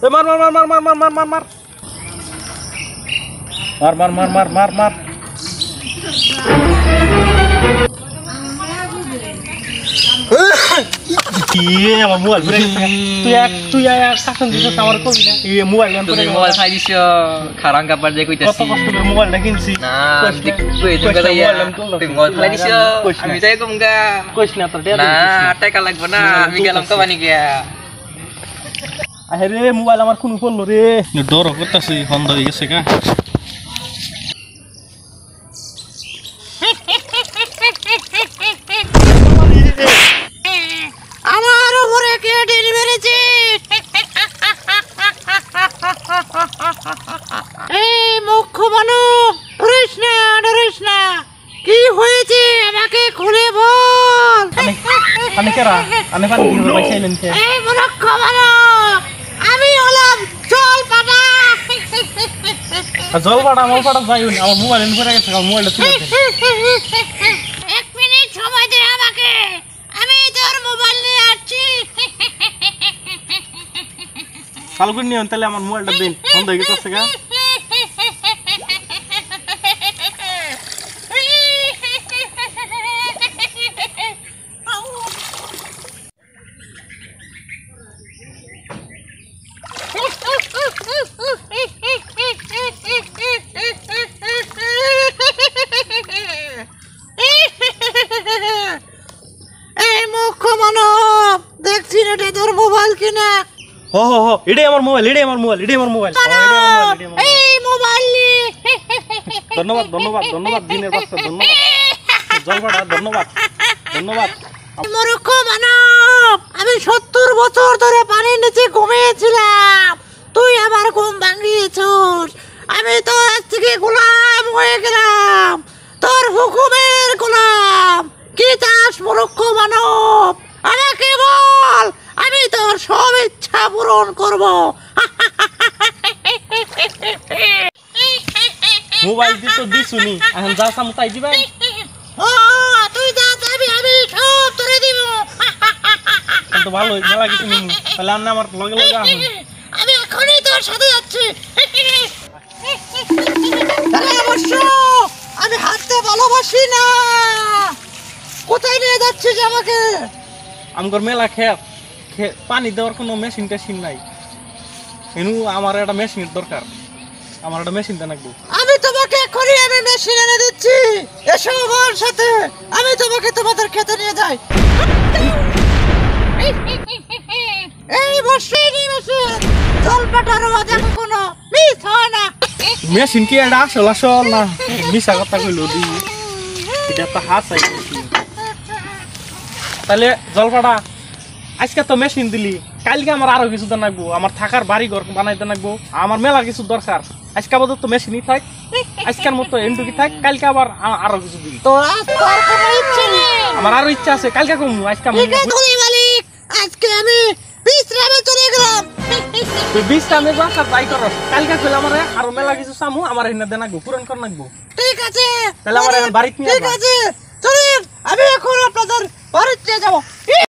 মার মার মার মার মার মার মার মার মার মার মার মার মার মার আমার মোবাইল তুই শাসন দিছিস আমার কবি না মোবাইল মোবাইল খাই দিছ খারাং কাপড় দিয়ে কইতাছি কত কষ্ট করে মোবাইলটা কিনছি না তুই মোবাইল খাই দিছ আমি যাই কমগা কইস না তোর না টাকা লাগবে না আমি গেলাম তো বানি গিয়া আরে মোবাইল আমার কোন পড়লো রে ডর করতেছি বন্ধ হয়ে গেছে কা আমার উপরে কে ঢিল মেরেছে এই মুখ্য বানু ডরিস না কি হয়েছে আমাকে খুলে বল আমি কেরা আমি পানি দিয়ে পাইছিলেন কে এই মুখ্য বানু আমি হলাম জলপাটা জলপাটা যাই আমার মোবাইল পড়ে গেছে মোবাইলটা তুলে এক মিনিট সময় দে আমাকে আমি তোর মোবাইল নিয়ে আসছি ফালগুন নিয়ে তাহলে আমার মোবাইলটা দিন বন্ধ হয়ে গেছে গা এই মুখ্য মানব দেখছি এটা তোর মোবাইল কিনা হো এটাই আমার মোবাইল এই মোবাইল ধন্যবাদ দিনের বাচ্চা ধন্যবাদ জলপাটা ধন্যবাদ মূর্খ মানব আমি 70 বছর ধরে পানির নিচে ঘুমিয়েছিলাম তুই আমার ঘুম ভাঙিয়েছিস আমি তো আজ থেকে গোলাম হয়ে গেলাম তোর হুকুমের গোলাম কি চাস মূর্খ মানব আমাকে বল আমি তোর সব ইচ্ছা পূরণ করব মোবাইল দিয়ে তো দিছুনি এখন যা সামু তাই দিবেন তুই যা যাবি আমি সব তোরে দিব তো ভালো মেলা কিছু নিমু তাহলে আপনি আমার লগে আসুন আমি এখনই তোর সাথে যাচ্ছি আরে অবশ্য আমি হাঁটতে ভালোবাসি না কোথায় নিয়ে যাচ্ছিস আমাকে আমগর মেলা খেত পানি দেওয়ার কোনো মেশিন টেশিন নাই এনু আমার একটা মেশিনের দরকার আমার একটা মেশিন দেন লাগবে আমি তোমাকে এখনই মেশিন এনে দিচ্ছি এসো আমার সাথে আমি তোমাকে তোমাদের খেতে নিয়ে যাই এই বসে নি মেশিন জলপাটার আওয়াজ কোনো মিস হয় না মেশিন কি এটা আসল না মিশা কথা কইলো দি এটা তো হাসাই তাহলে জলপাটা আজকে তো মেশিন দিলি কালকে আমার আরো কিছু দেন লাগবো আমার থাকার বাড়ি ঘর বানাইতে লাগবো আমার মেলা কিছু দরকার আজকে আবার তো মেশিনই থাক আজকের মতো এন্টুকি থাক কালকে আবার আরো কিছু দিবি আমার আরো ইচ্ছা আছে কালকে কমু আজকে মালিক আজকে আমি বিশ্রামে চলে গেলাম তুই বিশ্রামে বাসা যাই করস কালকে কইলে আমার আরো মেলা কিছু সামু আমার এনে দেন লাগবো পূরণ কর লাগবো ঠিক আছে তাহলে আমার বাড়িতে নিয়ে ঠিক আছে চলুন আমি এখন আপনাদের বাড়িতে যাব